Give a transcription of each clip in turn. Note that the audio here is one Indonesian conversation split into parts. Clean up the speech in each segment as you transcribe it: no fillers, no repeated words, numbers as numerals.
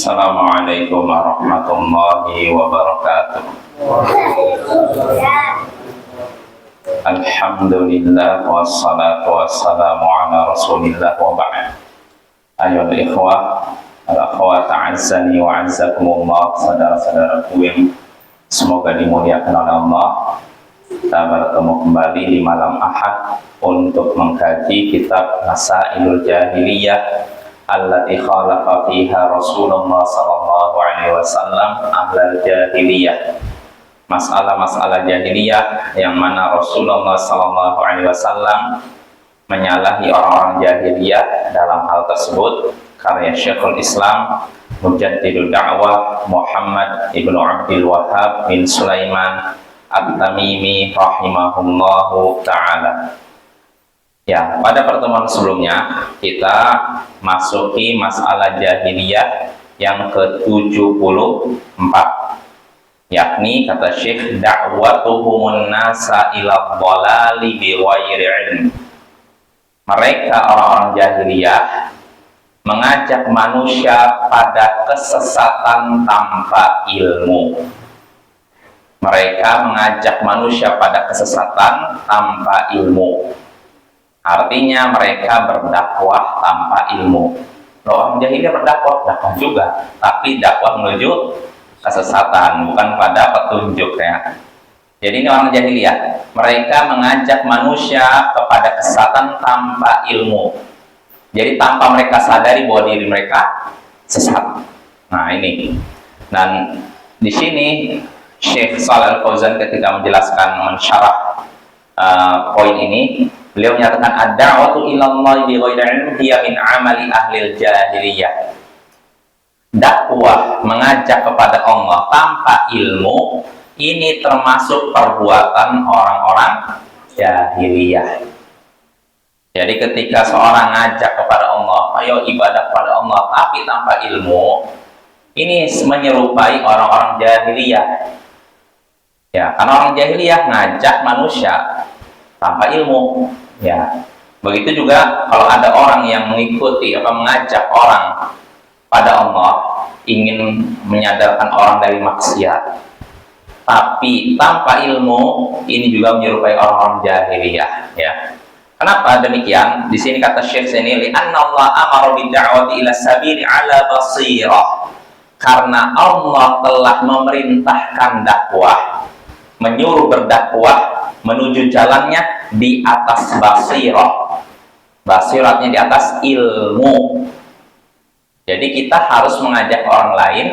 Assalamualaikum warahmatullahi wabarakatuh. Alhamdulillah wassalatu wassalamu ala rasulillah wa ba'd. Ayyuhal ikhwah wal akhwat, a'azzani wa a'azzakumullah, saudara-saudaraku yang semoga dimuliakan oleh Allah. Kita bertemu kembali di malam Ahad untuk mengkaji kitab Masailul Jahiliyah allati khalaqa fiha Rasulullah sallallahu alaihi wasallam ahlal jahiliyah. Masalah-masalah jahiliyah yang mana Rasulullah sallallahu alaihi wasallam menyalahi orang-orang jahiliyah dalam hal tersebut. Karya Syekhul Islam Mujaddidul Da'wah Muhammad ibnu Abdul Wahhab bin Sulaiman At-Tamimi rahimahullahu ta'ala. Ya, pada pertemuan sebelumnya kita masuki masalah jahiliyah yang ke-74, yakni kata Syekh, da'watuhumun nasa ila dhalali bi ghairi ilm. Mereka orang-orang jahiliyah mengajak manusia pada kesesatan tanpa ilmu. Mereka mengajak manusia pada kesesatan tanpa ilmu. Artinya mereka berdakwah tanpa ilmu. Orang jahiliyah berdakwah juga, tapi dakwah menuju kesesatan, bukan pada petunjuk ya. Jadi ini orang jahiliyah, mereka mengajak manusia kepada kesesatan tanpa ilmu. Jadi tanpa mereka sadari bahwa diri mereka sesat. Nah ini, dan di sini Syekh Shalal Fauzan ketika menjelaskan mensyarah poin ini, beliau menyatakan ad-da'watu ilallahi bi ghairi ilm hiya min amali ahli jahiliyah. Dakwah, mengajak kepada Allah tanpa ilmu, ini termasuk perbuatan orang-orang jahiliyah. Jadi ketika seorang ngajak kepada Allah, ayo ibadah kepada Allah, tapi tanpa ilmu, ini menyerupai orang-orang jahiliyah. Ya, karena orang jahiliyah ngajak manusia tanpa ilmu. Ya, begitu juga kalau ada orang yang mengikuti mengajak orang pada Allah, ingin menyadarkan orang dari maksiat, tapi tanpa ilmu, ini juga menyerupai orang-orang jahiliyah. Ya, kenapa demikian? Di sini kata Syekh sini, li'anna Allah amara bid-da'wati ila sabili ala basirah. Karena Allah telah memerintahkan dakwah, menyuruh berdakwah menuju jalannya di atas basirah. Basiratnya di atas ilmu. Jadi kita harus mengajak orang lain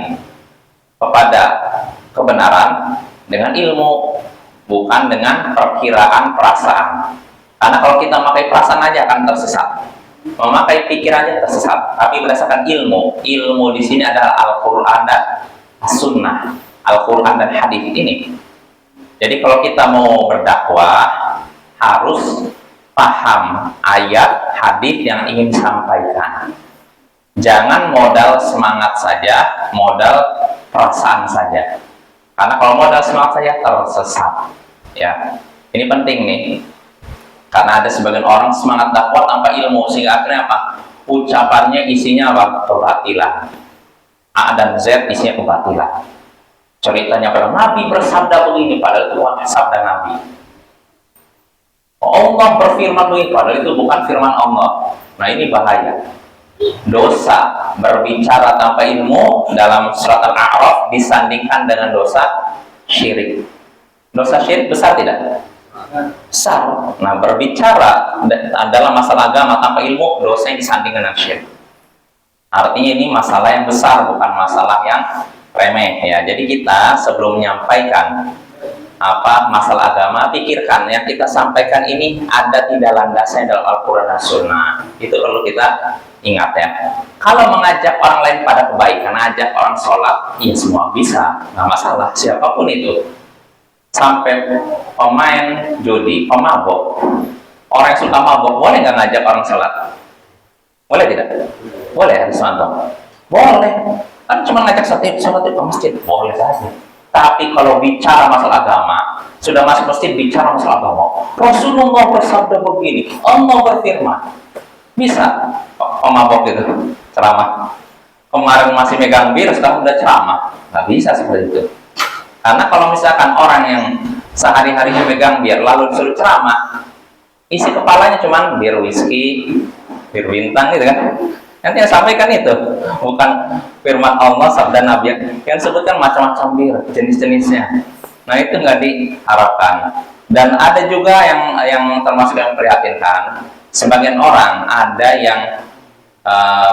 kepada kebenaran dengan ilmu, bukan dengan perkiraan perasaan. Karena kalau kita memakai perasaan aja akan tersesat, memakai pikirannya tersesat. Tapi berdasarkan ilmu, ilmu di sini adalah Al-Quran dan As-Sunnah, Al-Quran dan hadis ini. Jadi kalau kita mau berdakwah, harus paham ayat hadis yang ingin disampaikan. Jangan modal semangat saja, modal perasaan saja. Karena kalau modal semangat saja tersesat. Ya, ini penting nih. Karena ada sebagian orang semangat dakwah tanpa ilmu, sehingga akhirnya apa? Ucapannya isinya apa? Kebatilan. A dan Z isinya kebatilan. Ceritanya pada Nabi bersabda begini, padahal itu bukan sabda Nabi. Allah berfirman begini, padahal itu bukan firman Allah. Nah ini bahaya. Dosa berbicara tanpa ilmu dalam surat Al-A'raf disandingkan dengan dosa syirik. Dosa syirik besar tidak? Besar. Nah berbicara dalam masalah agama tanpa ilmu, dosa yang disandingkan dengan syirik. Artinya ini masalah yang besar, bukan masalah yang remeh ya. Jadi kita sebelum menyampaikan masalah agama, pikirkan yang kita sampaikan ini ada tidak landasnya dalam Al-Quran dan Sunnah. Itu perlu kita ingat ya. Kalau mengajak orang lain pada kebaikan, ajak orang sholat, ya semua bisa, nggak masalah, siapapun itu. Sampai pemain judi, pemabok, orang yang suka mabok, boleh nggak ngajak orang sholat? Boleh tidak? Boleh, Haris Manto? Boleh. Kan cuma ngajak sholat ke masjid, boleh saja. Tapi kalau bicara masalah agama, sudah masuk masjid bicara masalah agama, Rasulullah bersabda begini, Allah berfirman, bisa pemabok gitu ceramah. kemarin masih megang bir, sekarang udah ceramah. Nggak bisa seperti itu. Karena kalau misalkan orang yang sehari-harinya megang bir lalu disuruh ceramah, isi kepalanya cuman bir whisky, bir bintang gitu kan. Nanti yang sampaikan itu bukan firman Allah, sabda Nabi yang sebutkan macam-macam bir, jenis-jenisnya. Nah itu nggak diharapkan. Dan ada juga yang termasuk yang memprihatinkan. Sebagian orang ada yang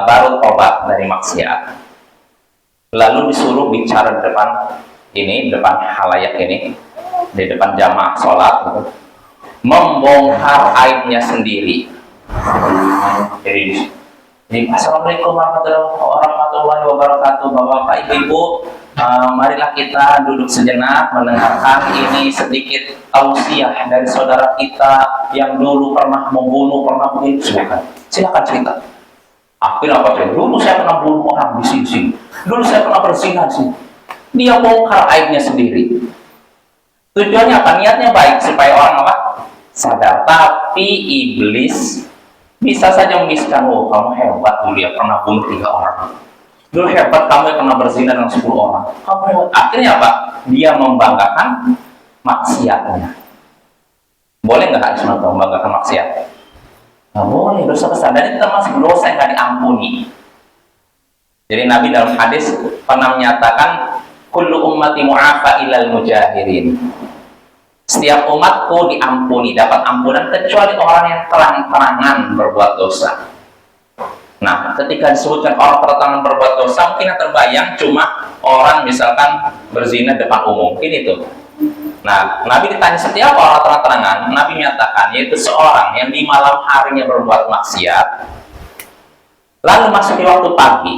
baru tobat dari maksiat, lalu disuruh bicara di depan halayak ini, di depan jamaah sholat, gitu, membongkar aibnya sendiri. Jadi assalamualaikum warahmatullahi wabarakatuh, bapak-bapak, ibu-ibu, marilah kita duduk sejenak mendengarkan ini sedikit tausiah dari saudara kita yang dulu pernah membunuh, pernah begini. Silakan cerita. Akhirnya apa cerita? Dulu saya pernah bunuh orang di sini. Dulu saya pernah berzina di sini. Dia bongkar aibnya sendiri. Tujuannya apa? Niatnya baik supaya orang apa? Sadar. Tapi iblis bisa saja membisikkan, oh kamu hebat dulu ya, pernah bunuh 3 orang. Dulu hebat kamu yang pernah berzina dengan 10 orang. Kamu hebat. Akhirnya apa? Dia membanggakan maksiatnya. Boleh nggak harus membanggakan maksiat? Nggak boleh. Dosa besar. Dan itu termasuk dosa yang nggak diampuni. Jadi Nabi dalam hadis pernah menyatakan, kullu ummati mu'afa ilal mujahirin. Setiap umatku diampuni, dapat ampunan kecuali orang yang terang-terangan berbuat dosa. Nah, ketika disebutkan orang terang-terangan berbuat dosa, mungkin yang terbayang cuma orang misalkan berzina depan umum, ini tuh. Nah, Nabi ditanya setiap orang terang-terangan, Nabi menyatakan yaitu seorang yang di malam harinya berbuat maksiat, lalu masuk di waktu pagi,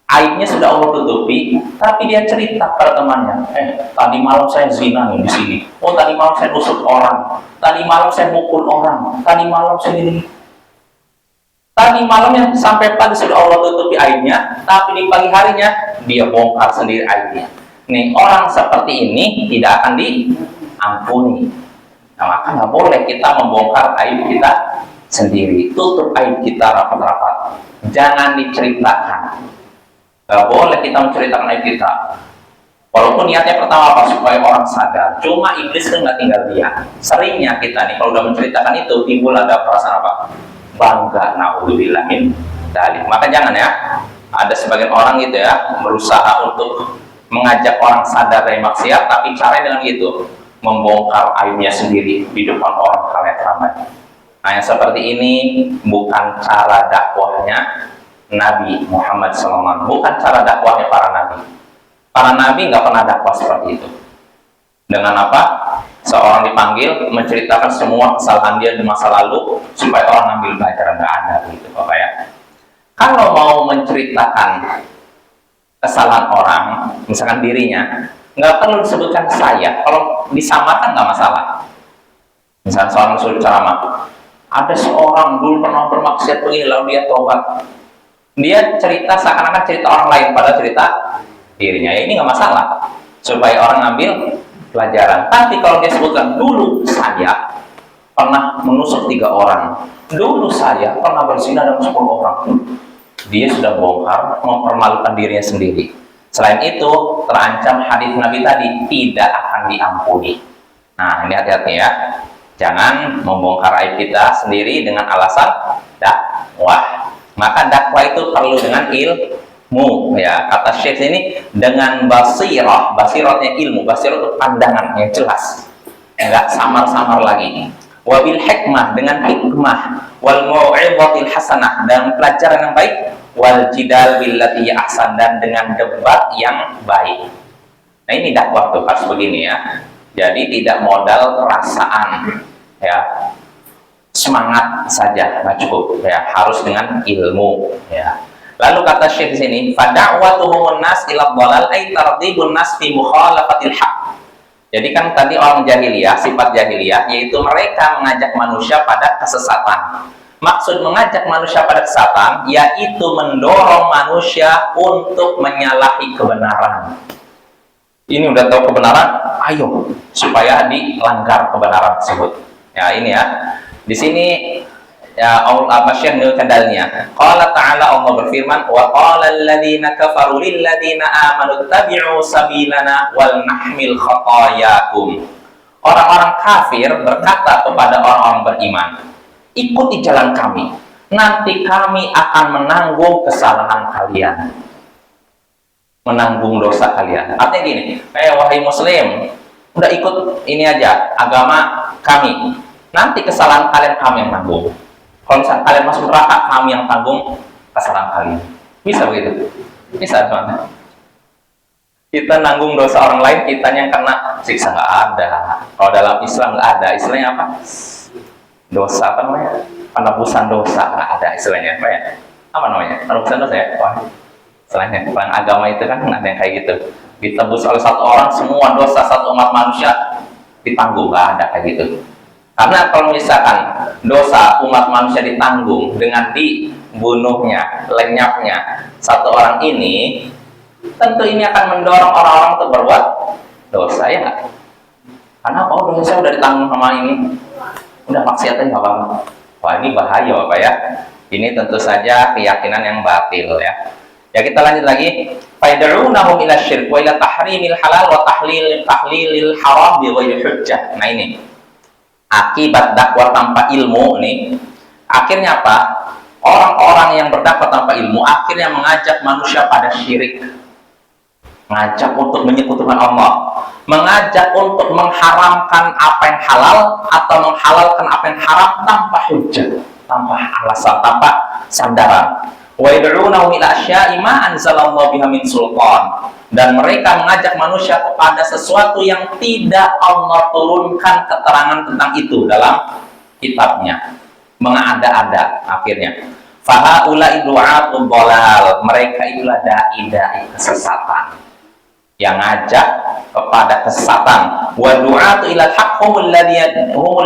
aibnya sudah Allah tutupi, tapi dia cerita pada temannya, tadi malam saya zina di sini. Oh, tadi malam saya nusuk orang. Tadi malam saya mukul orang. Tadi malam saya ini. Tadi malamnya sampai pagi sudah Allah tutupi aibnya, tapi di pagi harinya dia bongkar sendiri aibnya. Nih, orang seperti ini tidak akan diampuni. Nah, maka nggak boleh kita membongkar aib kita sendiri. Tutup aib kita rapat-rapat. Jangan diceritakan. Gak boleh kita menceritakan aib kita. Walaupun niatnya pertama apa? Supaya orang sadar. Cuma iblis kan nggak tinggal diam. Seringnya kita nih kalau udah menceritakan itu timbul ada perasaan apa? Bangga, naudzubillah min dzalik. Maka jangan ya. Ada sebagian orang gitu ya berusaha untuk mengajak orang sadar dari maksiat, tapi caranya dengan gitu, membongkar aibnya sendiri di depan orang kalian ramai. Nah yang seperti ini bukan cara dakwahnya Nabi Muhammad SAW, bukan cara dakwahnya para nabi. Para nabi nggak pernah dakwah seperti itu. Dengan apa? Seorang dipanggil menceritakan semua kesalahan dia di masa lalu supaya orang ambil pelajaran, nggak ada gitu, Bapak ya. Kalau mau menceritakan kesalahan orang, misalkan dirinya, nggak perlu disebutkan saya. Kalau disamarkan nggak masalah. Misalkan seorang suruh ceramah, ada seorang dulu pernah bermaksiat begini lalu dia tobat. Dia cerita seakan-akan cerita orang lain pada cerita dirinya. Ini nggak masalah supaya orang ngambil pelajaran. Tapi kalau dia sebutkan dulu saya pernah menusuk 3 orang, dulu saya pernah berzina dengan 10 orang, dia sudah bongkar, mempermalukan dirinya sendiri. Selain itu terancam hadis Nabi tadi tidak akan diampuni. Nah ini hati-hati ya, jangan membongkar aib kita sendiri dengan alasan dakwah. Maka dakwah itu perlu dengan ilmu ya. Kata Syekh ini dengan basirah. Basirahnya ilmu. Basirah itu pandangan yang jelas, enggak samar-samar lagi. Wabil hikmah, dengan hikmah. Wal mau'izatil hasanah, dan pelajaran yang baik. Wal jidal billati ahsan, dan dengan debat yang baik. Nah ini dakwah tuh harus begini ya. Jadi tidak modal perasaan ya, semangat saja nggak cukup ya, harus dengan ilmu ya. Lalu kata Syekh di sini, fada'watuhumun nas ila dhalal ay tardibun nas fi mukhalafatil haq. Jadi kan tadi orang jahiliyah, sifat jahiliyah yaitu mereka mengajak manusia pada kesesatan. Maksud mengajak manusia pada kesesatan yaitu mendorong manusia untuk menyalahi kebenaran. Ini udah tahu kebenaran, ayo supaya dilanggar kebenaran tersebut. Ya ini ya. Di sini Ya Allah, apa Syekh menurutkan dalilnya? Qala ta'ala, Allah berfirman, wa qala alladziina kafaru lil ladziina aamanu ittabi'u sabilana wal nahmil khatayakum. Orang-orang kafir berkata kepada orang-orang beriman, ikuti jalan kami, nanti kami akan menanggung kesalahan kalian, menanggung dosa kalian. Artinya gini, wahai muslim, udah ikut ini aja agama kami, nanti kesalahan kalian kami yang tanggung. Kalau misalnya kalian masuk neraka, kami yang tanggung kesalahan kalian. Bisa begitu? Bisa, teman. Kita nanggung dosa orang lain, kitanya yang kena siksa, nggak ada. Kalau dalam Islam nggak ada. Istilahnya apa? Dosa, apa namanya? Penebusan dosa, nggak ada istilahnya. Apa ya? Apa namanya? Penebusan dosa ya? Wah, istilahnya. Orang agama itu kan ada yang kayak gitu. Ditebus oleh satu orang, semua dosa satu umat manusia ditanggung, nggak ada kayak gitu. Karena kalau misalkan dosa umat manusia ditanggung dengan dibunuhnya, lenyapnya satu orang ini, tentu ini akan mendorong orang-orang untuk berbuat dosa, ya nggak? Karena apa? Oh, dosa udah ditanggung sama ini, udah maksiatnya nggak apa-apa. Wah, ini bahaya Bapak ya. Ini tentu saja keyakinan yang batil ya. Ya, kita lanjut lagi. Fayad'unahum ila syirk wa ila tahrimil halal wa tahlilil haram bi ghairi hujjah. Nah, ini akibat dakwah tanpa ilmu nih, akhirnya apa? Orang-orang yang berdakwah tanpa ilmu akhirnya mengajak manusia pada syirik, mengajak untuk menyekutukan Allah, mengajak untuk mengharamkan apa yang halal atau menghalalkan apa yang haram tanpa hujjah, tanpa alasan, tanpa sandaran. Wa yad'unahum ila asya'i ma anzalallahu biha min sultan. Dan mereka mengajak manusia kepada sesuatu yang tidak Allah turunkan keterangan tentang itu dalam kitabnya. Mengada-ada akhirnya. Fahaula'i du'atul dhalal. Mereka itulah dai-dai kesesatan yang ngajak kepada kesesatan. Wa du'atu ilal haqq humul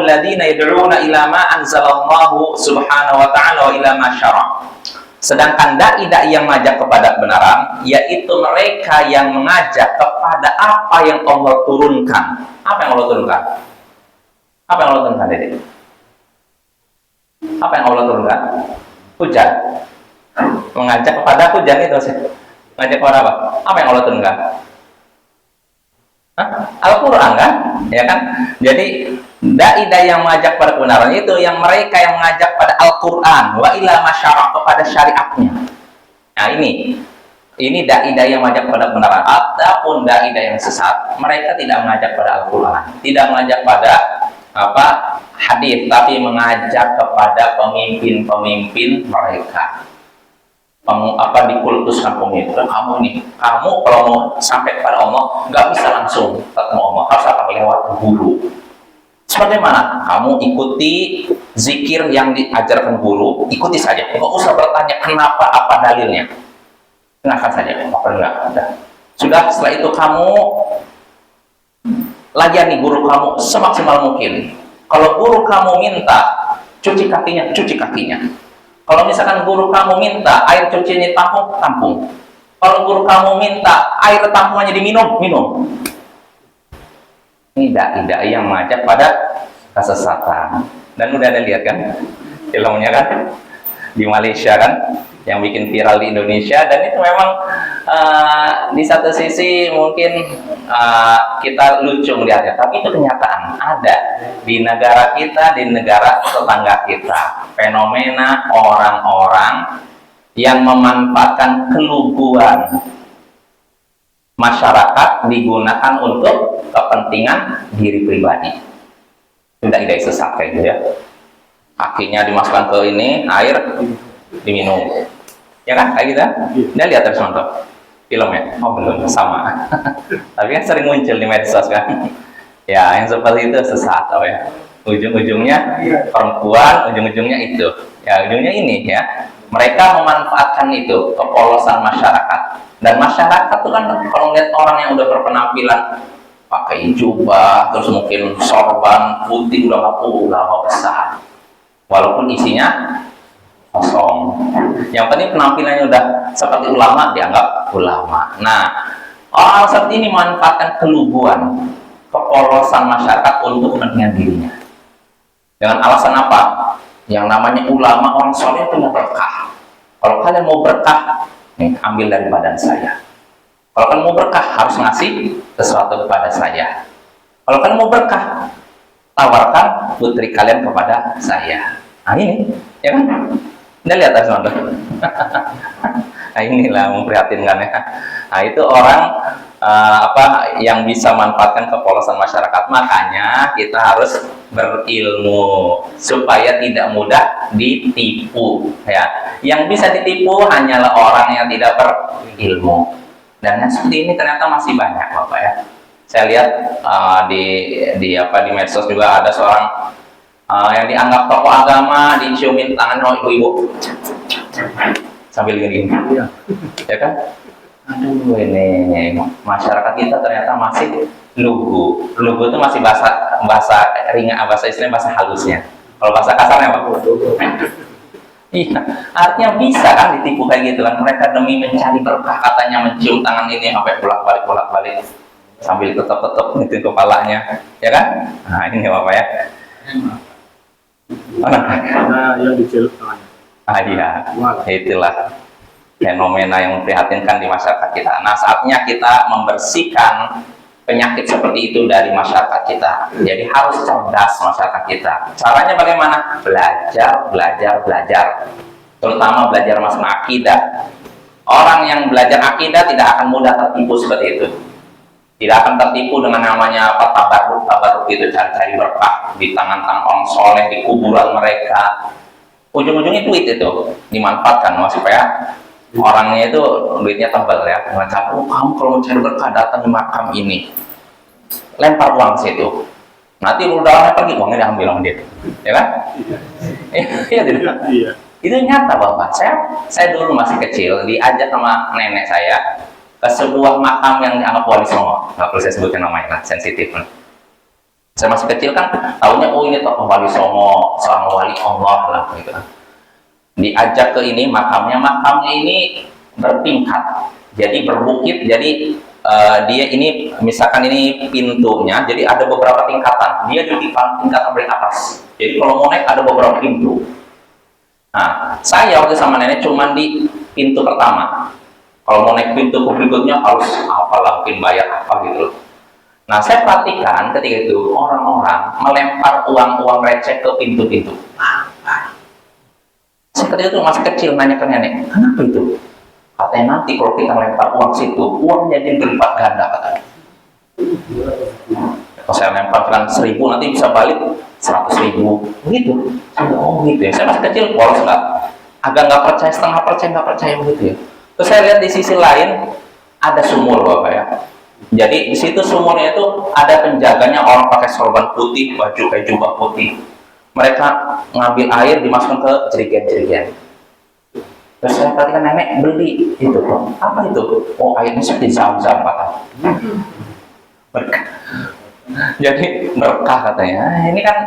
ladzina yad'una ila ma anzalallahu subhanahu wa ta'ala wa ila ma syara'. Sedangkan dai-dai yang mengajak kepada kebenaran, yaitu mereka yang mengajak kepada apa yang Allah turunkan. Apa yang Allah turunkan? Apa yang Allah turunkan, Dede? Apa yang Allah turunkan? Hujan. Mengajak kepada hujan itu sih. Mengajak kepada apa? Apa yang Allah turunkan? Al-Quran kan? Ya kan? Jadi dai-dai yang mengajak pada kebenaran itu yang mereka yang mengajak pada Al-Quran wa ila masyara' kepada syariatnya. Nah, ini dai-dai yang mengajak pada kebenaran. Ataupun dai-dai yang sesat, mereka tidak mengajak pada Al-Quran, tidak mengajak pada hadis, tapi mengajak kepada pemimpin-pemimpin mereka. Dikultuskan pemimpin. Kamu kalau mau sampai kepada Allah nggak bisa langsung ketemu Allah, harus lewat guru. Sebagaimana kamu ikuti zikir yang diajarkan guru, ikuti saja, nggak usah bertanya kenapa, apa dalilnya, dengarkan saja. Sudah, setelah itu kamu layani guru kamu semaksimal mungkin. Kalau guru kamu minta cuci kakinya, cuci kakinya. Kalau misalkan guru kamu minta air cucinya tampung. Kalau guru kamu minta air tampungannya diminum, minum. Ini dai-dai yang mengajak pada kesesatan. Dan udah ada lihat kan filmnya kan di Malaysia kan, yang bikin viral di Indonesia. Dan itu memang di satu sisi mungkin kita lucu melihatnya, tapi itu kenyataan ada di negara kita, di negara tetangga kita. Fenomena orang-orang yang memanfaatkan keluguan masyarakat digunakan untuk kepentingan diri pribadi. Tidak sesat kayak gitu ya. Kakinya dimasukkan ke ini, air diminum. Ya kan, kayak gitu ya? Dia lihat terus nonton filmnya. Oh, belum sama. Tapi kan sering muncul di medsos kan. Ya, yang seperti itu sesat, oh ya. Ujung-ujungnya perempuan, ujung-ujungnya itu. Ya, ujungnya ini ya. Mereka memanfaatkan itu kepolosan masyarakat. Dan masyarakat itu kan kalau lihat orang yang udah berpenampilan pakai jubah, terus mungkin sorban putih udah ulama besar. Walaupun isinya kosong. Yang penting penampilannya udah seperti ulama, dianggap ulama. Nah, orang seperti ini memanfaatkan keluguan, kepolosan masyarakat untuk kepentingan dirinya. Dengan alasan apa? Yang namanya ulama, orang soleh punya berkah. Kalau kalian mau berkah, nih, ambil dari badan saya. Kalau kalian mau berkah, harus ngasih sesuatu kepada saya. Kalau kalian mau berkah, tawarkan putri kalian kepada saya. Nah ini, ya kan? Anda lihat teman-teman. Nah inilah memprihatinkan ya. Nah itu orang yang bisa manfaatkan kepolosan masyarakat. Makanya kita harus berilmu supaya tidak mudah ditipu. Ya, yang bisa ditipu hanyalah orang yang tidak berilmu. Dan yang seperti ini ternyata masih banyak, Bapak ya. Saya lihat di medsos juga ada seorang yang dianggap tokoh agama diciumin tangan oleh ibu-ibu sambil gini, ya kan? Aduh, ini masyarakat kita ternyata masih lugu. Lugu itu masih bahasa ringan, bahasa istilahnya bahasa halusnya. Kalau bahasa kasarnya apa? Iya, artinya bisa kan ditipu kayak gitu kan. Mereka demi mencari berkah katanya mencium tangan ini sampai bolak-balik sambil ketok-ketok ngitung kepalanya, ya kan? Nah ini apa ya? Nah, yang dicelup tangannya. Iya, itulah fenomena yang memprihatinkan di masyarakat kita. Nah, saatnya kita membersihkan penyakit seperti itu dari masyarakat kita. Jadi harus cerdas masyarakat kita. Caranya bagaimana? Belajar. Terutama belajar masalah akidah. Orang yang belajar akidah tidak akan mudah tertipu seperti itu. Tidak akan tertipu dengan namanya tabarruk itu, cari-cari berkah di tangan-tangan orang soleh, di kuburan mereka. Ujung-ujungnya duit itu dimanfaatkan supaya orangnya itu duitnya tebal ya. Macam, kamu kalau mau cari berkah datang di makam ini, lempar uang situ. Nanti udahnya pergi, uangnya diambil sama dia, ya kan? Iya, iya. Itu nyata Bapak. Saya dulu masih kecil diajak sama nenek saya ke sebuah makam yang dianggap Wali Songo. Nggak perlu saya sebutkan namanya lah, sensitif. Saya masih kecil kan, tahunya ini tokoh Wali Songo, seorang wali Allah lah gitu. Diajak ke ini makamnya ini bertingkat, jadi berbukit. Jadi dia ini misalkan ini pintunya, jadi ada beberapa tingkatan. Dia di tingkatan paling atas. Jadi kalau mau naik ada beberapa pintu. Nah, saya waktu sama nenek cuma di pintu pertama. Kalau mau naik pintu berikutnya harus apalah, mungkin bayar apa gitu loh. Nah, saya perhatikan ketika itu orang-orang melempar uang-uang receh ke pintu-pintu. Saya ketika itu masih kecil nanya ke nenek, kenapa itu? Katanya nanti kalau kita lempar uang situ, uang jadi berlipat ganda katanya. Kalau saya lemparkan 1.000 nanti bisa balik 100.000 gitu. Oh gitu ya. Saya masih kecil, polos lah. Agak nggak percaya, setengah percaya nggak percaya begitu ya. Terus saya lihat di sisi lain ada sumur Bapak ya. Jadi di situ sumurnya itu ada penjaganya, orang pakai sorban putih, baju kayak jubah putih. Mereka ngambil air dimasukkan ke jerigen-jerigen. Terus saya perhatikan nenek beli itu. Apa itu? Oh airnya seperti zam-zam Pak. Berkah. Jadi berkah katanya. Ini kan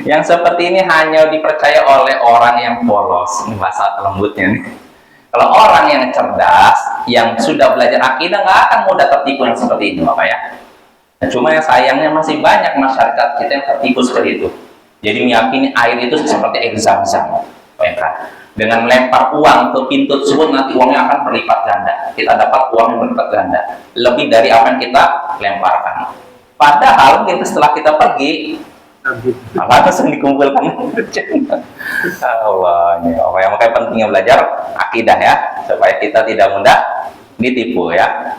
yang seperti ini hanya dipercaya oleh orang yang polos. Ini bahasa lembutnya nih. Kalau orang yang cerdas, yang sudah belajar akidah, nggak akan mudah tertipu yang seperti ini, Bapak ya. Nah, cuma yang sayangnya masih banyak masyarakat kita yang tertipu seperti itu. Jadi meyakini air itu seperti air zam-zam. Dengan melempar uang ke pintu tersebut, nanti uangnya akan berlipat ganda. Kita dapat uang yang berlipat ganda. Lebih dari apa yang kita lemparkan. Padahal setelah kita pergi, apa yang dikumpulkan? Allah, ini apa yang makanya pentingnya belajar akidah ya, supaya kita tidak mudah ditipu ya.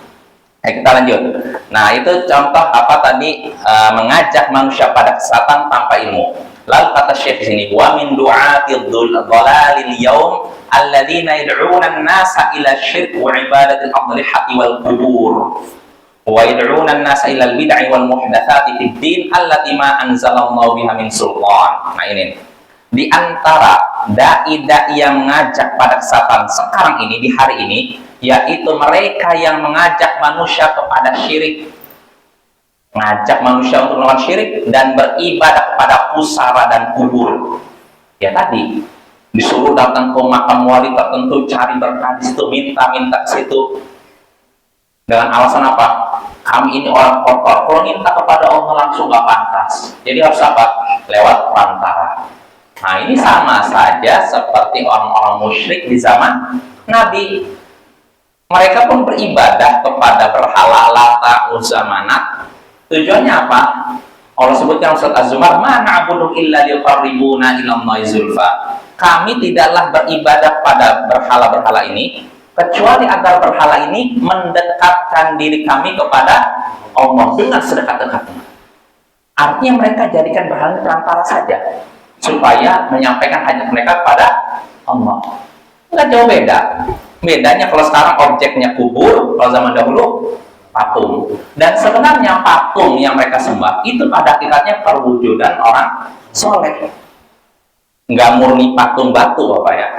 Kita lanjut. Nah itu contoh apa tadi, mengajak manusia pada kesesatan tanpa ilmu. Lalu kata Syekh di sini, wa min du'atil dhalalil yaum alladzina yad'una an-nasa ila syirk wa ibadatil adlihati wal qubur. Wa yad'una an-nasa ila al-bid'i wal muhdatsati fid din allati ma anzalallahu biha min sultan. Nah ini di antara dai-dai yang mengajak pada kesesatan sekarang ini, di hari ini, yaitu mereka yang mengajak manusia kepada syirik, mengajak manusia untuk melakukan syirik dan beribadah kepada pusara dan kubur. Ya tadi disuruh datang ke makam wali tertentu, cari berkah di situ, minta ke situ. Dengan alasan apa? Kami ini orang kotor, kalau minta kepada Allah langsung gak pantas. Jadi harus apa? Lewat perantara. Nah, ini sama saja seperti orang-orang musyrik di zaman Nabi. Mereka pun beribadah kepada berhala Lata, Uzza, Manat. Tujuannya apa? Allah sebutkan surat Az-Zumar, "Ma na'budu illa liqarribuna ila Allahi zulfa." Kami tidaklah beribadah pada berhala-berhala ini kecuali agar berhala ini mendekatkan diri kami kepada Allah dengan sedekat-dekatnya. Artinya mereka jadikan berhala perantara saja supaya menyampaikan hajat mereka kepada Allah. Nggak jauh beda. Bedanya kalau sekarang objeknya kubur, kalau zaman dahulu patung. Dan sebenarnya patung yang mereka sembah itu pada hakikatnya perwujudan orang soleh. Nggak murni patung batu, Bapak ya.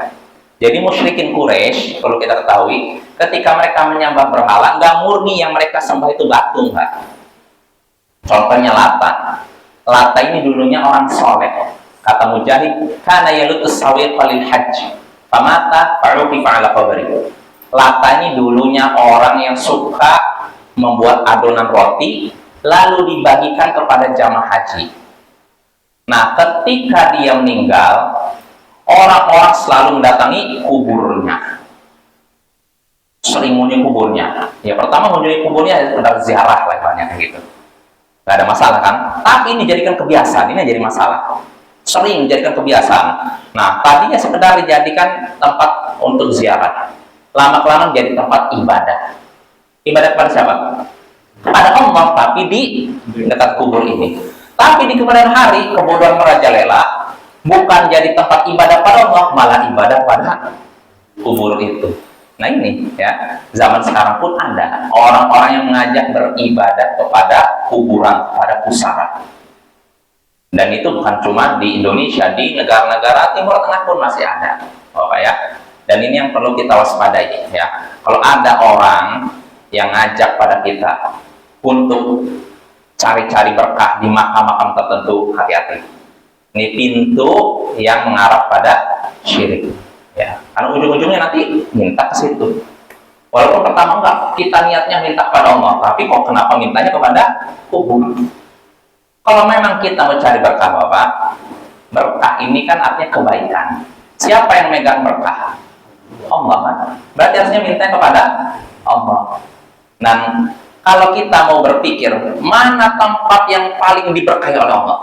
Jadi musyrikin Quraisy, kalau kita ketahui, ketika mereka menyembah berhala, nggak murni yang mereka sembah itu batu, nggak. Contohnya Lata. Lata ini dulunya orang soleh. Kata Mujahid, "Kana yalutus sawiqa lil hajj, famata fa'uqifa ala qabri." Lata ini dulunya orang yang suka membuat adonan roti, lalu dibagikan kepada jamaah haji. Nah, ketika dia meninggal, orang-orang selalu mendatangi kuburnya, sering mengunjungi kuburnya. Ya, pertama mengunjungi kuburnya adalah ziarah lah, banyak gitu. Gak ada masalah kan? Tapi ini dijadikan kebiasaan, ini jadi masalah. Sering dijadikan kebiasaan. Nah, tadinya sekedar dijadikan tempat untuk ziarah. Lama-kelamaan jadi tempat ibadah. Ibadah kepada siapa? Kepada Allah, tapi di dekat kubur ini. Tapi di kemudian hari, kebodohan merajalela, bukan jadi tempat ibadah pada Allah, malah ibadah pada kubur itu. Nah ini ya, zaman sekarang pun ada orang-orang yang mengajak beribadah kepada kuburan, kepada pusara. Dan itu bukan cuma di Indonesia, di negara-negara Timur Tengah pun masih ada, Bapak ya. Dan ini yang perlu kita waspadai ya. Kalau ada orang yang ngajak pada kita untuk cari-cari berkah di makam-makam tertentu, hati-hati. Ini pintu yang mengarah pada syirik. Ya, karena ujung-ujungnya nanti minta ke situ. Walaupun pertama enggak, kita niatnya minta kepada Allah, tapi kok kenapa mintanya kepada kubur? Kalau memang kita mencari berkah, Bapak, berkah ini kan artinya kebaikan. Siapa yang megang berkah? Allah kan? Berarti harusnya minta kepada Allah. Dan kalau kita mau berpikir, mana tempat yang paling diberkahi oleh Allah?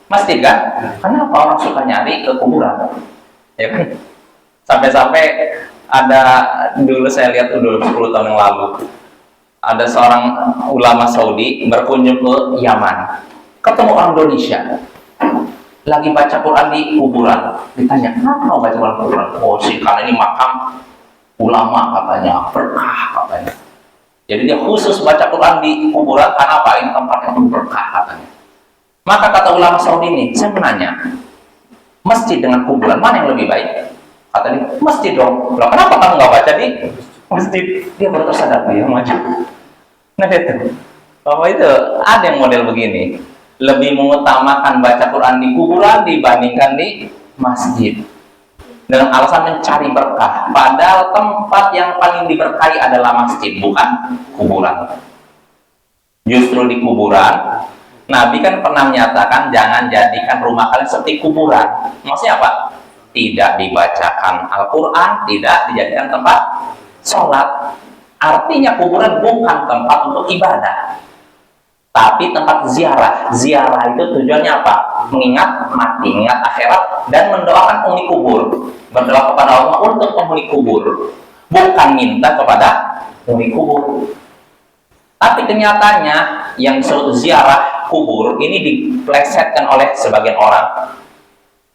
Masjid kan? Kenapa orang suka nyari ke kuburan? Ya kan? Sampai-sampai ada, dulu saya lihat dulu 10 tahun yang lalu, ada seorang ulama Saudi berkunjung ke Yaman, ketemu orang Indonesia lagi baca Quran di kuburan. Ditanya, kenapa mau baca Quran di kuburan? Oh sih, karena ini makam ulama katanya, berkah katanya. Jadi dia khusus baca Quran di kuburan karena apa? Ini tempat yang berkah katanya. Maka kata ulama Saudi ini, saya menanya, masjid dengan kuburan mana yang lebih baik? Kata dia, masjid dong. Loh, kenapa kamu nggak baca di masjid? Dia baru tersadar, dia maju. Nah itu, bahwa itu ada yang model begini, lebih mengutamakan baca Quran di kuburan dibandingkan di masjid, dengan alasan mencari berkah. Padahal tempat yang paling diberkahi adalah masjid, bukan kuburan. Justru di kuburan, Nabi kan pernah menyatakan jangan jadikan rumah kalian seperti kuburan. Maksudnya apa? Tidak dibacakan Al-Quran, tidak dijadikan tempat sholat. Artinya kuburan bukan tempat untuk ibadah, tapi tempat ziarah. Ziarah itu tujuannya apa? Mengingat mati, mengingat akhirat, dan mendoakan penghuni kubur. Berdoa kepada Allah untuk penghuni kubur, bukan minta kepada penghuni kubur. Tapi kenyataannya yang disebut ziarah kubur ini diplesetkan oleh sebagian orang.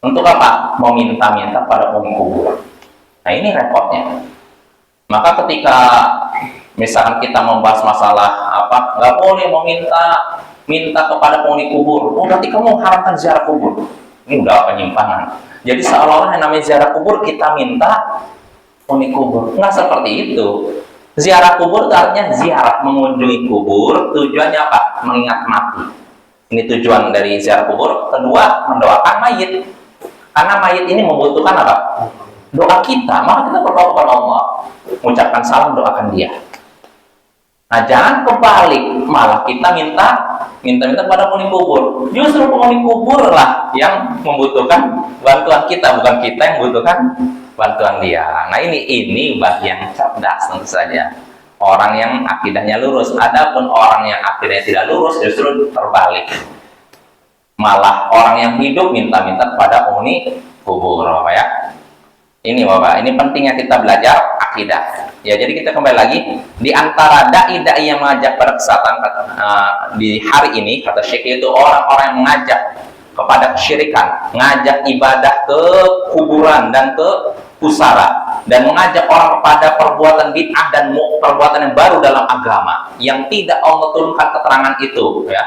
Untuk apa? Meminta-minta pada penghuni kubur. Nah ini repotnya. Maka ketika misalkan kita membahas masalah apa, nggak boleh minta kepada penghuni kubur. Oh berarti kamu mengharamkan ziarah kubur. Ini udah penyimpangan. Jadi seolah-olah yang namanya ziarah kubur kita minta penghuni kubur. Nggak seperti itu. Ziarah kubur itu artinya ziarah, mengunjungi kubur. Tujuannya apa? Mengingat mati. Ini tujuan dari ziarah kubur. Kedua, mendoakan mayit. Karena mayit ini membutuhkan apa? Doa kita. Maka kita berdoa kepada Allah, mengucapkan salam, doakan dia. Nah, jangan kebalik, malah kita minta pada penghuni kubur. Justru penghuni kubur lah yang membutuhkan bantuan kita, bukan kita yang membutuhkan bantuan dia. Nah, ini bagian cerdas tentu saja. Orang yang akidahnya lurus. Adapun orang yang akidahnya tidak lurus justru terbalik. Malah orang yang hidup minta-minta pada penghuni kubur, Bapak ya. Ini Bapak, ini pentingnya kita belajar akidah. Ya, jadi kita kembali lagi di antara dai-dai yang mengajak pada kesesatan di hari ini, kata Syekh, itu orang-orang yang mengajak kepada kesyirikan, mengajak ibadah ke kuburan dan ke pusara, dan mengajak orang kepada perbuatan bid'ah dan perbuatan yang baru dalam agama yang tidak Allah turunkan keterangan itu, ya.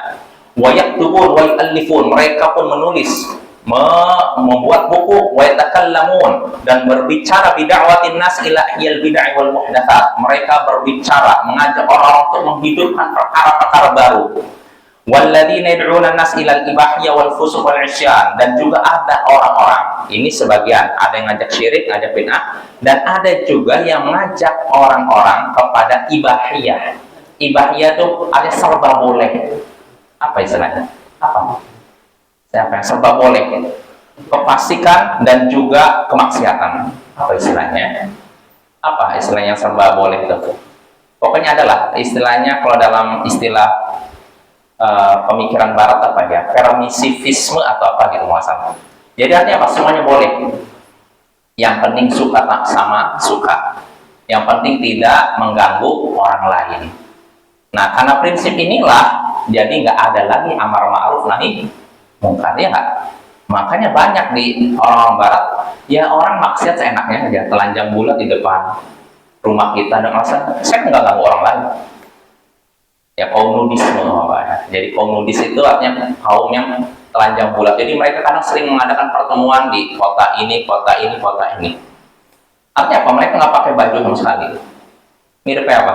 Wa yaktubun wa yu'allifun, mereka pun menulis, membuat buku, wa yatakallamun, dan berbicara bid'awatin nas ila ihyal bid'ah wal muhdatsat. Mereka berbicara mengajak orang-orang untuk menghidupkan perkara-perkara baru. Walladzina yad'una nas ila al-ibahiyya wal fusuq wal 'isyan, dan juga ada orang-orang, ini sebagian ada yang ngajak syirik, ngajak bid'ah, dan ada juga yang mengajak orang-orang kepada ibahiyah. Ibahiyah itu ada serba boleh. Apa istilahnya? Apa yang serba boleh, kefasikan dan juga kemaksiatan. Apa istilahnya? Apa istilahnya serba boleh itu? Pokoknya adalah istilahnya, kalau dalam istilah pemikiran barat apa ya, permisivisme atau apa gitu masalah. Jadi artinya apa? Semuanya boleh. Yang penting suka sama suka. Yang penting tidak mengganggu orang lain. Nah, karena prinsip inilah, jadi nggak ada lagi amar ma'ruf nahi mungkar, ya nggak? Makanya banyak di orang-orang barat, ya orang maksiat seenaknya aja, telanjang bulat di depan rumah kita dan merasa saya nggak ganggu orang lain. Ya, kaum nudisme, ya. Jadi kaum nudis itu artinya kaum yang telanjang bulat. Jadi mereka kadang sering mengadakan pertemuan di kota ini, kota ini, kota ini. Artinya apa? Mereka nggak pakai baju sama sekali. Mirip kayak apa?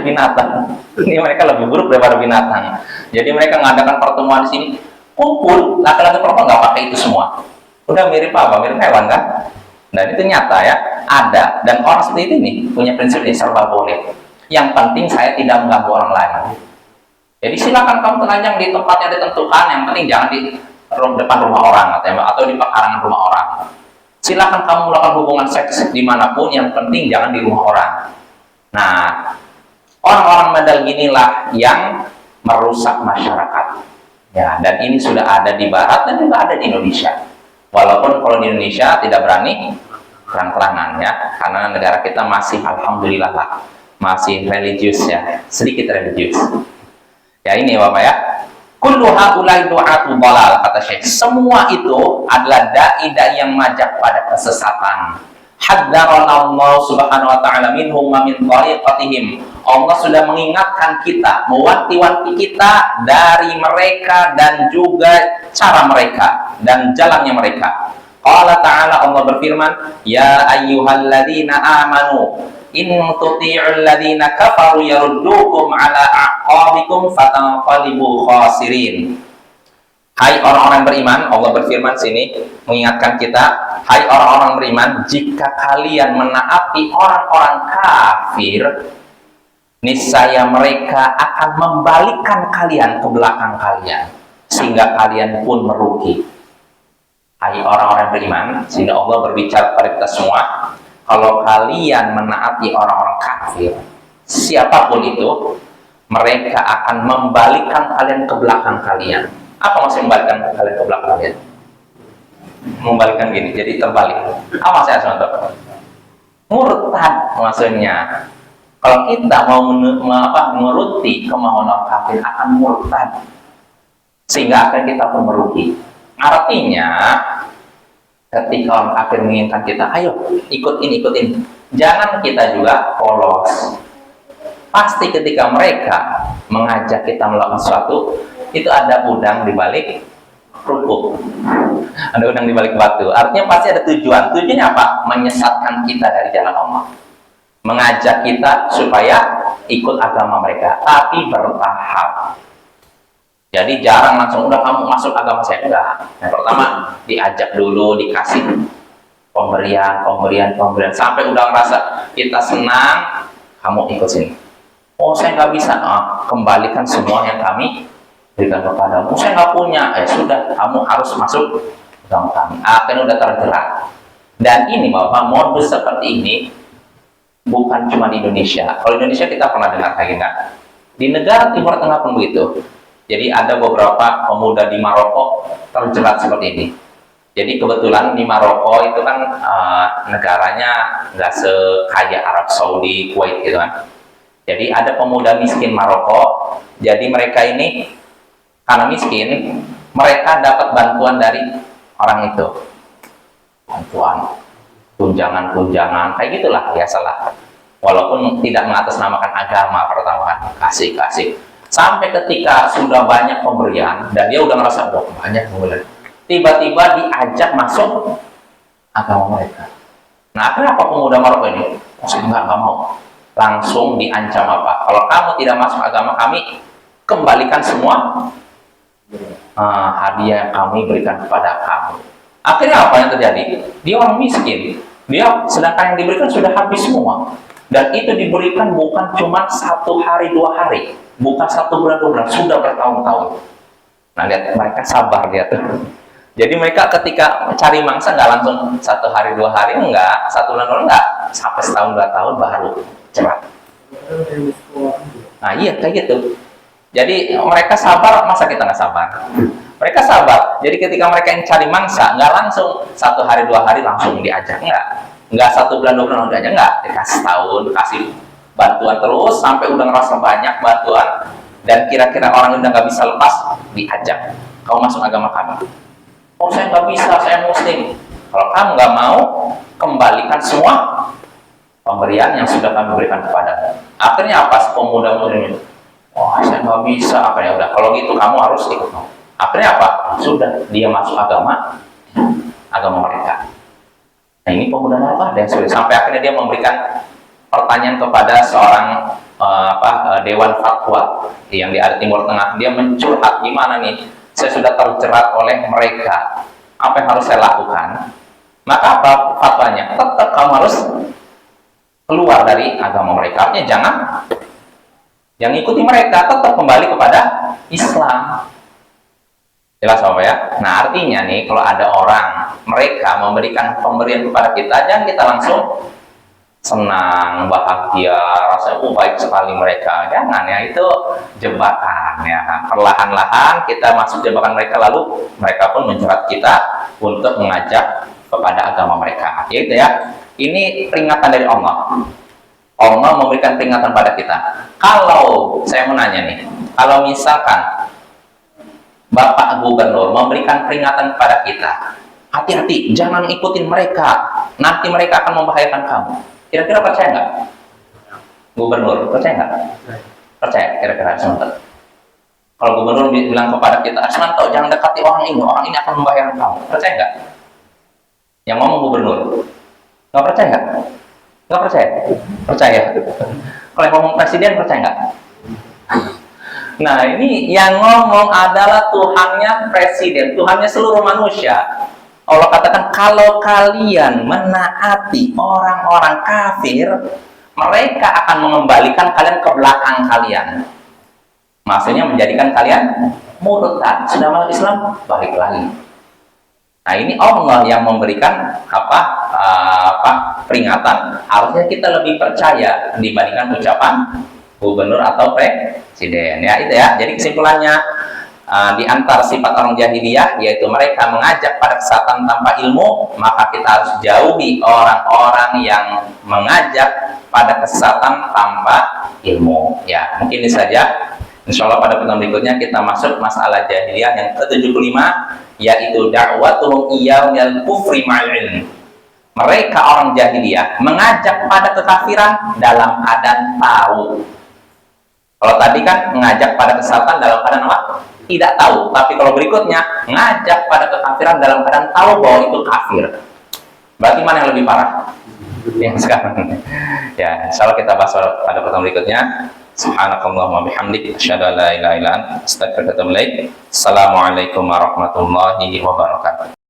Binatang. Ini mereka lebih buruk daripada binatang. Jadi mereka mengadakan pertemuan di sini, kumpul laki-laki perempuan nggak pakai itu semua. Udah mirip apa? Mirip hewan kan? Dan itu nyata ya, ada. Dan orang seperti ini punya prinsip ini, serba boleh. Yang penting saya tidak mengganggu orang lain. Jadi silakan kamu telanjang di tempat yang ditentukan, yang penting jangan di depan rumah orang atau di pekarangan rumah orang. Silakan kamu melakukan hubungan seks dimanapun, yang penting jangan di rumah orang. Nah, orang-orang model inilah yang merusak masyarakat. Ya, dan ini sudah ada di Barat dan juga ada di Indonesia. Walaupun kalau di Indonesia tidak berani terang-terangan ya, karena negara kita masih alhamdulillah lah, masih religius ya, sedikit religius. Ya ini Bapak ya. Kullu haula'i du'atu dhalal, kata Syekh. Semua itu adalah dai-dai yang mengajak pada kesesatan. Haddarana Allah subhanahu wa ta'ala minhum wa min tariqatihim. Allah sudah mengingatkan kita, mewanti-wanti kita dari mereka dan juga cara mereka dan jalannya mereka. Allah Ta'ala, Allah berfirman, ya ayyuhalladzina amanu in tuti'ul ladzina kafaru yaruddukum ala aqabikum fatanqalibu khasirin. Hai orang-orang beriman, Allah berfirman sini mengingatkan kita, hai orang-orang beriman, jika kalian menaati orang-orang kafir, niscaya mereka akan membalikkan kalian ke belakang kalian sehingga kalian pun merugi. Hai orang-orang beriman, sehingga Allah berbicara kepada kita semua, kalau kalian menaati orang-orang kafir, siapapun itu, mereka akan membalikkan kalian ke belakang kalian. Apa maksud membalikkan kalian ke belakang kalian? Membalikkan gini, jadi terbalik. Apa maksudnya contoh? Murtad maksudnya. Kalau kita mau menuruti kemauan orang kafir, akan murtad, sehingga akan kita pun merugi. Artinya, ketika orang kafir menginginkan kita, ayo ikutin, jangan kita juga polos. Pasti ketika mereka mengajak kita melakukan sesuatu, itu ada udang di balik kerupuk, ada udang di balik batu. Artinya pasti ada tujuan. Tujuannya apa? Menyesatkan kita dari jalan Allah, mengajak kita supaya ikut agama mereka, tapi bertahap. Jadi jarang langsung udah kamu masuk agama saya, enggak. Yang pertama diajak dulu, dikasih pemberian sampai udah ngerasa kita senang, kamu ikut sini. Oh, saya nggak bisa. Kembalikan semua yang kami berikan kepadamu. Saya nggak punya. Sudah, kamu harus masuk agama kami. Akhirnya udah terjerat. Dan ini Bapak, modus seperti ini bukan cuma di Indonesia. Kalau di Indonesia kita pernah dengar kayak gini. Di negara Timur Tengah pun begitu. Jadi ada beberapa pemuda di Maroko terjerat seperti ini. Jadi kebetulan di Maroko itu kan negaranya nggak sekaya Arab Saudi, Kuwait gitu kan. Jadi ada pemuda miskin Maroko. Jadi mereka ini karena miskin, mereka dapat bantuan dari orang itu. Bantuan, tunjangan-tunjangan, kayak gitulah biasalah. Walaupun tidak mengatasnamakan agama pertama kan, kasih. Sampai ketika sudah banyak pemberian dan dia udah ngerasa banyak pemberian, tiba-tiba diajak masuk agama mereka. Nah, kenapa pemuda Maroko ini? Saya nggak mau. Langsung diancam apa? Kalau kamu tidak masuk agama kami, kembalikan semua hadiah yang kami berikan kepada kamu. Akhirnya apa yang terjadi? Dia orang miskin. Dia sedangkan yang diberikan sudah habis semua. Dan itu diberikan bukan cuma 1 hari 2 hari, bukan 1 bulan 2 bulan, sudah bertahun-tahun. Nah, lihat mereka sabar dia tuh. Jadi mereka ketika cari mangsa nggak langsung 1 hari 2 hari, enggak, 1 bulan 2 bulan enggak, sampai setahun 2 tahun baru cepat. Nah iya kayak gitu. Jadi mereka sabar, masa kita nggak sabar? Mereka sabar. Jadi ketika mereka yang cari mangsa, nggak langsung 1 hari 2 hari langsung diajak, nggak 1 bulan 2 bulan diajak, nggak, dikasih tahun, kasih bantuan terus sampai udah ngerasa banyak bantuan dan kira-kira orang udah nggak bisa lepas, diajak, kau masuk agama kami. Oh saya nggak bisa, saya muslim. Kalau kamu nggak mau, kembalikan semua pemberian yang sudah kami berikan kepadamu. Akhirnya apa? Pemuda muslim itu, wah saya nggak bisa. Akhirnya udah, kalau gitu kamu harus ikut. Akhirnya apa? Sudah, dia masuk agama mereka. Nah ini pemuda apa? Dan sudah sampai akhirnya dia memberikan pertanyaan kepada seorang dewan fatwa yang di Timur Tengah. Dia mencurhat, gimana nih? Saya sudah terjerat oleh mereka. Apa yang harus saya lakukan? Maka apa fatwanya? Tetap kamu harus keluar dari agama mereka. Jangan ikuti mereka, tetap kembali kepada Islam. Jelas apa ya? Nah artinya nih, kalau ada orang mereka memberikan pemberian kepada kita, jangan kita langsung senang, bahagia, rasanya baik sekali mereka. Jangan ya, itu jebakan ya. Perlahan-lahan kita masuk jebakan mereka, lalu mereka pun menjerat kita untuk mengajak kepada agama mereka. Yaitu ya, ini peringatan dari Allah. Allah memberikan peringatan pada kita. Kalau saya mau nanya nih, kalau misalkan Bapak Gubernur memberikan peringatan kepada kita, hati-hati, jangan ikutin mereka, nanti mereka akan membahayakan kamu. Kira-kira percaya nggak? Gubernur, percaya nggak? Percaya, kira-kira sebentar. Kalau Gubernur bilang kepada kita, Asmanto, jangan dekati orang ini akan membahayakan kamu. Percaya nggak? Yang ngomong Gubernur. Nggak percaya nggak? Nggak percaya? Percaya. Kalau yang ngomong Presiden, percaya nggak? Nah ini yang ngomong adalah Tuhannya Presiden, Tuhannya seluruh manusia. Allah katakan, kalau kalian menaati orang-orang kafir, mereka akan mengembalikan kalian ke belakang kalian. Maksudnya menjadikan kalian murtad, sudah masuk Islam, balik lagi. Nah ini Allah yang memberikan peringatan. Harusnya kita lebih percaya dibandingkan ucapan Gubernur atau Presiden ya, itu ya. Jadi kesimpulannya, di antara sifat orang jahiliyah yaitu mereka mengajak pada kesesatan tanpa ilmu, maka kita harus jauhi orang-orang yang mengajak pada kesesatan tanpa ilmu ya. Mungkin ini saja. Insyaallah pada pertemuan berikutnya kita masuk masalah jahiliyah yang ke-75, yaitu da'watuhum iyyaumil kufri ma'al ilm. Mereka orang jahiliyah mengajak pada kekafiran dalam keadaan tahu. Kalau tadi kan mengajak pada kesesatan dalam keadaan apa? Tidak tahu. Tapi kalau berikutnya, ngajak pada kekafiran dalam keadaan tahu bahwa itu kafir. Berarti mana yang lebih parah? Yang sekarang. Ya, insyaallah kita bahas pada pertemuan berikutnya. Subhanakallahumma bihamdik, asyhadu an la ilaha illa anta, astaghfiruka wa atubu ilaik. Assalamualaikum warahmatullahi wabarakatuh.